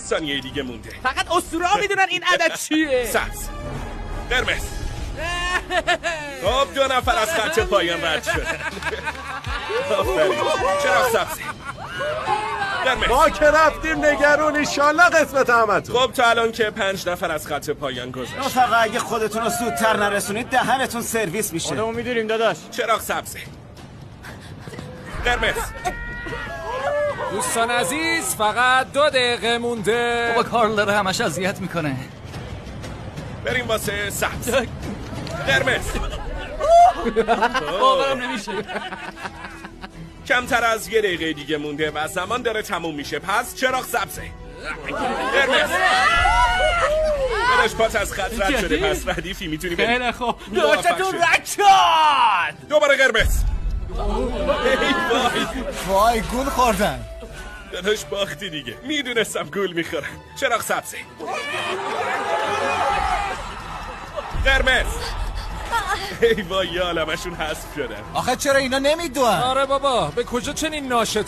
ثانیه دیگه مونده. فقط اسطوره‌ها میدونن این عدد چیه. سبز، قرمز. خب 2 نفر از خط پایان رد شد. آفرین. چراغ سبزه. قرمز. ما که رفتیم نگرون، ایشالله قسمت همتون. خب تا الان که 5 نفر از خط پایان گذشت. رفقا اگه خودتون رو زودتر نرسونید دهنتون سرویس میشه. خودمون میدونیم داداش. چراغ سبزه. قرمز. دوستان عزیز فقط 2 دقیقه مونده. بابا کارل داره همش اذیت میکنه. بریم واسه سبز. قرمز. باورم نمیشه. کمتر از 1 دقیقه دیگه مونده و زمان داره تموم میشه. پس چراغ سبزه. قرمز. داداش پات از خط رد شده، پس ردیفی میتونی بری. خیلی خوب. داشتتون رد شد. دوباره قرمز. ای وای. وای گول خوردن. داداش باختی دیگه. میدونستم گول میخورم. چراغ سبزه. قرمز. ای وای، یه عالمشون حذف شدن. آخه چرا اینا نمیدونن؟ آره بابا، به کجا چنین ناشتا